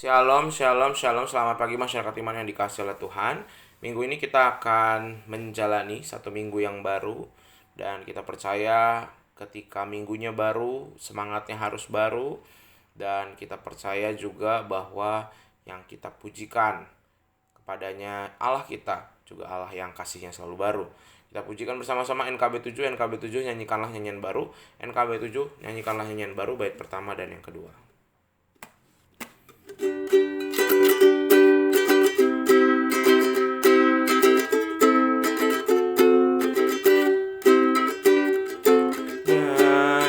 Shalom, shalom, shalom. Selamat pagi masyarakat iman yang dikasihi oleh Tuhan. Minggu ini kita akan menjalani satu minggu yang baru. Dan kita percaya ketika minggunya baru, semangatnya harus baru. Dan kita percaya juga bahwa yang kita pujikan kepadanya Allah kita, juga Allah yang kasihnya selalu baru. Kita pujikan bersama-sama NKB 7, NKB 7 nyanyikanlah nyanyian baru. NKB 7 nyanyikanlah nyanyian baru, bait pertama dan yang kedua.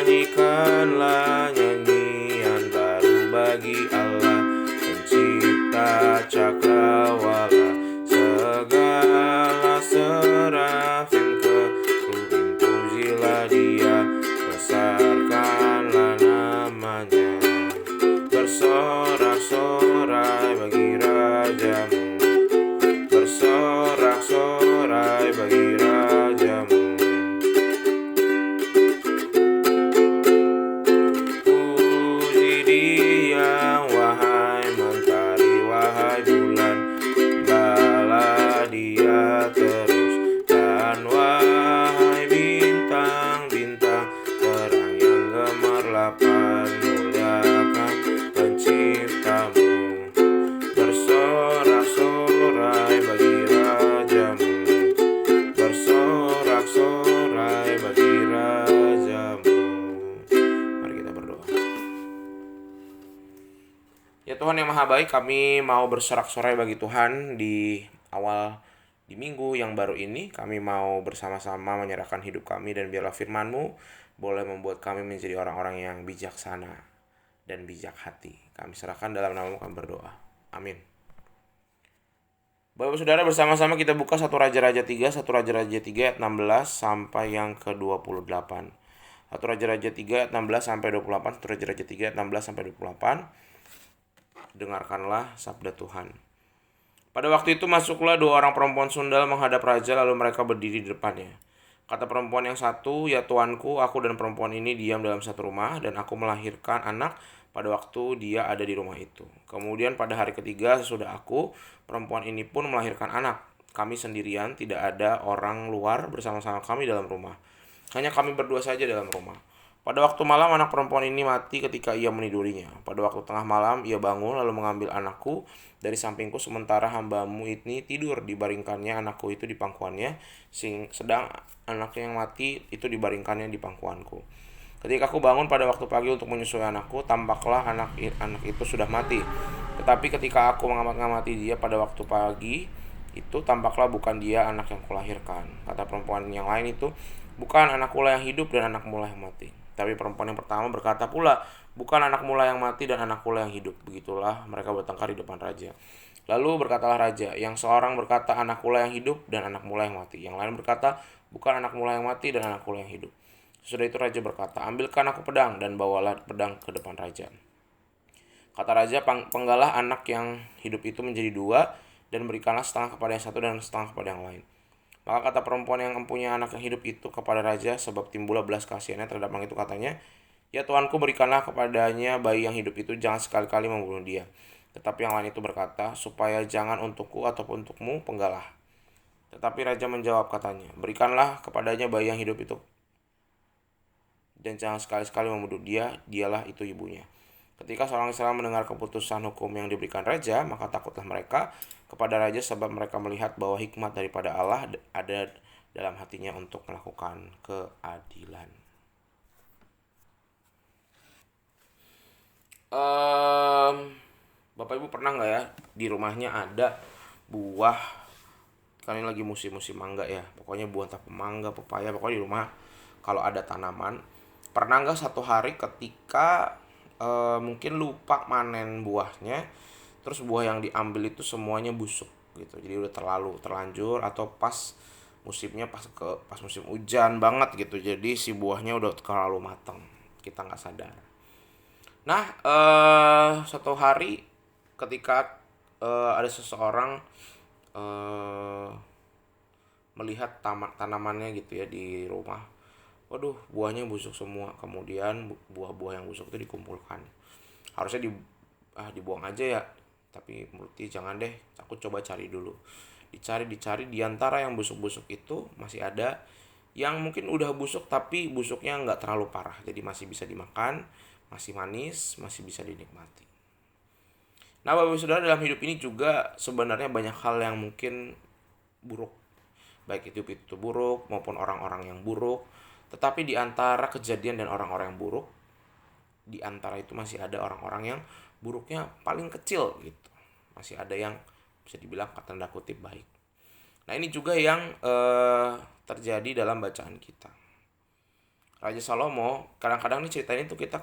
Nyanyikanlah nyanyian baru bagi Allah, pencipta cakrawala. Segala serafim kerubim pujilah Dia, besarkanlah namanya. Bersorak-sorai bagi rajamu, bersorak-sorai bagi rajamu. Puji Dia, wahai mentari, wahai bulan, sembahlah Dia terus. Dan wahai bintang-bintang terang yang gemerlapan, muliakan penciptamu. Bersorak-sorai bagi rajamu, bersorak-sorai bagi rajamu. Mari kita berdoa. Ya Tuhan yang Maha Baik, kami mau bersorak-sorai bagi Tuhan di minggu yang baru ini. Kami mau bersama-sama menyerahkan hidup kami, dan biarlah firman-Mu boleh membuat kami menjadi orang-orang yang bijaksana dan bijak hati. Kami serahkan dalam nama-Mu, kami berdoa. Amin. Bapak Saudara, bersama-sama kita buka 1 Raja-Raja 3, 1 Raja-Raja 3 ayat 16 sampai yang ke-28. 1 Raja-Raja 3 ayat 16 sampai 28, 1 Raja-Raja 3 ayat 16 sampai 28. Dengarkanlah sabda Tuhan. Pada waktu itu masuklah 2 orang perempuan sundal menghadap raja, lalu mereka berdiri di depannya. Kata perempuan yang satu, "Ya tuanku, aku dan perempuan ini diam dalam satu rumah, dan aku melahirkan anak pada waktu dia ada di rumah itu. Kemudian pada hari ketiga sesudah aku, perempuan ini pun melahirkan anak. Kami sendirian, tidak ada orang luar bersama-sama kami dalam rumah. Hanya kami berdua saja dalam rumah. Pada waktu malam anak perempuan ini mati ketika ia menidurinya. Pada waktu tengah malam ia bangun lalu mengambil anakku dari sampingku, sementara hambamu ini tidur. Dibaringkannya anakku itu di pangkuannya, sedang anaknya yang mati itu dibaringkannya di pangkuanku. Ketika aku bangun pada waktu pagi untuk menyusui anakku, tampaklah anak itu sudah mati. Tetapi ketika aku mengamati dia pada waktu pagi itu, tampaklah bukan dia anak yang kulahirkan. Kata perempuan yang lain itu, bukan anakku lah yang hidup dan anakmu lah yang mati. Tapi perempuan yang pertama berkata pula, bukan anakmu lah yang mati dan anakku lah yang hidup. Begitulah mereka bertengkar di depan raja. Lalu berkatalah raja, yang seorang berkata anakku lah yang hidup dan anakmu lah yang mati. Yang lain berkata, bukan anakmu lah yang mati dan anakku lah yang hidup. Sesudah itu raja berkata, ambilkan aku pedang, dan bawalah pedang ke depan raja. Kata raja, penggalah anak yang hidup itu menjadi 2, dan berikanlah setengah kepada yang satu dan setengah kepada yang lain. Maka kata perempuan yang mempunyai anak yang hidup itu kepada raja, sebab timbullah belas kasihannya terhadap anak itu, katanya, ya tuanku, berikanlah kepadanya bayi yang hidup itu, jangan sekali-kali membunuh dia. Tetapi yang lain itu berkata, supaya jangan untukku ataupun untukmu penggalah. Tetapi raja menjawab, katanya, berikanlah kepadanya bayi yang hidup itu, dan jangan sekali-sekali membunuh dia, dialah itu ibunya. Ketika seorang Israel mendengar keputusan hukum yang diberikan raja, maka takutlah mereka kepada raja, sebab mereka melihat bahwa hikmat daripada Allah ada dalam hatinya untuk melakukan keadilan. Bapak Ibu pernah nggak ya di rumahnya ada buah, kan ini lagi musim-musim mangga ya, pokoknya buah entah mangga, pepaya, pokoknya di rumah kalau ada tanaman, pernah nggak satu hari ketika mungkin lupa manen buahnya, terus buah yang diambil itu semuanya busuk gitu, jadi udah terlanjur atau pas musimnya pas musim hujan banget gitu, jadi si buahnya udah terlalu matang, kita nggak sadar. Nah, suatu hari ketika ada seseorang melihat tanamannya gitu ya di rumah, waduh buahnya busuk semua. Kemudian buah-buah yang busuk itu dikumpulkan, harusnya dibuang aja ya, Tapi menurut dia jangan deh, aku coba cari dulu. Dicari di antara yang busuk-busuk itu masih ada yang mungkin udah busuk tapi busuknya nggak terlalu parah, jadi masih bisa dimakan, masih manis, masih bisa dinikmati. Nah, Bapak Ibu Saudara, dalam hidup ini juga sebenarnya banyak hal yang mungkin buruk, baik itu buruk maupun orang-orang yang buruk. Tetapi di antara kejadian dan orang-orang yang buruk, di antara itu masih ada orang-orang yang buruknya paling kecil gitu. Masih ada yang bisa dibilang tanda kutip baik. Nah, ini juga yang terjadi dalam bacaan kita. Raja Salomo, kadang-kadang nih ceritanya itu kita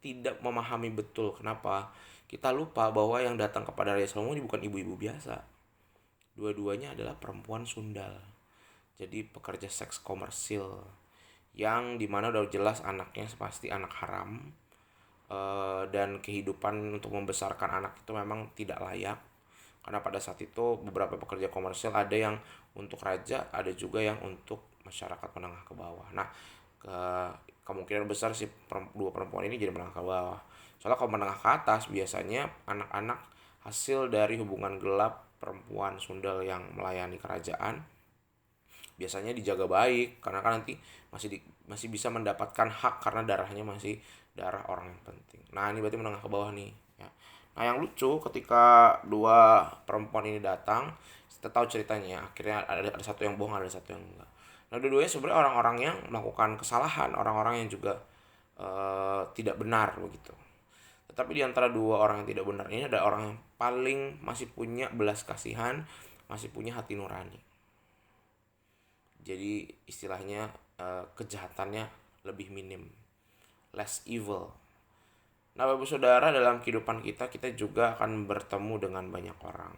tidak memahami betul kenapa. Kita lupa bahwa yang datang kepada Raja Salomo ini bukan ibu-ibu biasa. Dua-duanya adalah perempuan sundal. Jadi pekerja seks komersil yang dimana udah jelas anaknya pasti anak haram, dan kehidupan untuk membesarkan anak itu memang tidak layak. Karena pada saat itu beberapa pekerja komersil ada yang untuk raja, ada juga yang untuk masyarakat menengah ke bawah. Nah, kemungkinan besar si dua perempuan ini jadi menengah ke bawah. Soalnya kalau menengah ke atas biasanya anak-anak hasil dari hubungan gelap perempuan sundal yang melayani kerajaan biasanya dijaga baik, karena kan nanti masih bisa mendapatkan hak karena darahnya masih darah orang yang penting. Nah, ini berarti menengah ke bawah nih ya. Nah, yang lucu ketika dua perempuan ini datang, kita tahu ceritanya, akhirnya ada satu yang bohong, ada satu yang enggak. Nah, dua-duanya sebenarnya orang-orang yang melakukan kesalahan, orang-orang yang juga tidak benar begitu. Tetapi di antara dua orang yang tidak benar ini ada orang yang paling masih punya belas kasihan, masih punya hati nurani. Jadi istilahnya kejahatannya lebih minim, less evil. Nah, Bapak Saudara, dalam kehidupan kita juga akan bertemu dengan banyak orang.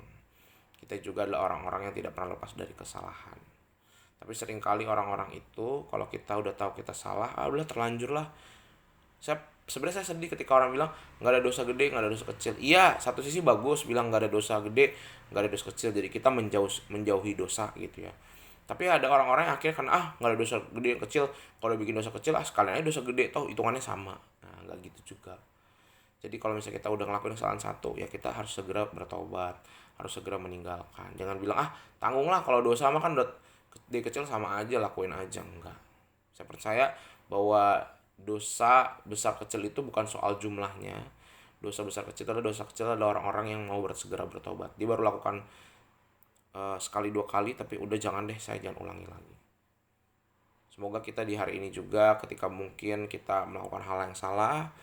Kita juga adalah orang-orang yang tidak pernah lepas dari kesalahan. Tapi seringkali orang-orang itu kalau kita udah tahu kita salah, udah terlanjur lah. Sebenarnya saya sedih ketika orang bilang nggak ada dosa gede, nggak ada dosa kecil. Iya, satu sisi bagus bilang nggak ada dosa gede, nggak ada dosa kecil. Jadi kita menjauhi dosa gitu ya. Tapi ada orang-orang yang akhirnya kan nggak ada dosa gede kecil, kalau bikin dosa kecil sekalian aja dosa gede, toh hitungannya sama. Nah, nggak gitu juga. Jadi kalau misalnya kita udah ngelakuin kesalahan satu, ya kita harus segera bertobat, harus segera meninggalkan. Jangan bilang tanggunglah, kalau dosa mah kan udah gede kecil sama aja, lakuin aja. Enggak. Saya percaya bahwa dosa besar kecil itu bukan soal jumlahnya. Dosa besar kecil adalah orang-orang yang mau segera bertobat. Dia baru lakukan sekali dua kali, tapi udah jangan ulangi lagi. Semoga kita di hari ini juga ketika mungkin kita melakukan hal yang salah,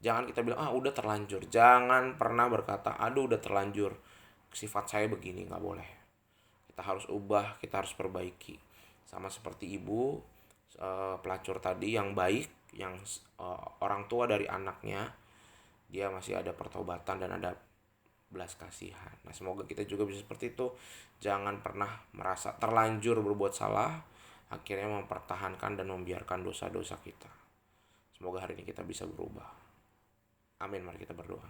jangan kita bilang udah terlanjur. Jangan pernah berkata aduh udah terlanjur, sifat saya begini, nggak boleh. Kita harus ubah, kita harus perbaiki. Sama seperti ibu pelacur tadi yang baik, yang orang tua dari anaknya, dia masih ada pertobatan dan ada belas kasihan. Nah, semoga kita juga bisa seperti itu. Jangan pernah merasa terlanjur berbuat salah, akhirnya mempertahankan dan membiarkan dosa-dosa kita. Semoga hari ini kita bisa berubah. Amin. Mari kita berdoa.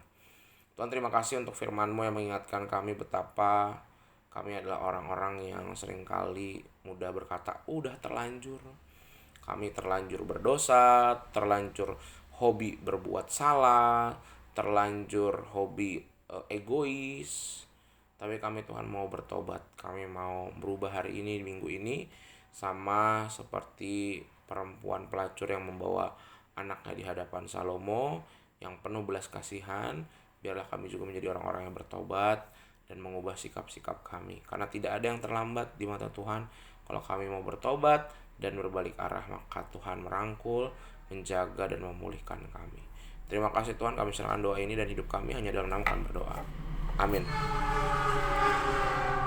Tuhan, terima kasih untuk firman-Mu yang mengingatkan kami betapa kami adalah orang-orang yang seringkali mudah berkata udah terlanjur. Kami terlanjur berdosa, terlanjur hobi berbuat salah, terlanjur hobi egois. Tapi kami Tuhan mau bertobat, kami mau berubah hari ini, minggu ini, sama seperti perempuan pelacur yang membawa anaknya di hadapan Salomo yang penuh belas kasihan. Biarlah kami juga menjadi orang-orang yang bertobat dan mengubah sikap-sikap kami, karena tidak ada yang terlambat di mata Tuhan. Kalau kami mau bertobat dan berbalik arah, maka Tuhan merangkul, menjaga dan memulihkan kami. Terima kasih Tuhan, kami serahkan doa ini dan hidup kami hanya dalam nama kami berdoa. Amin.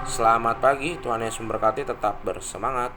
Selamat pagi, Tuhan Yesus memberkati, tetap bersemangat.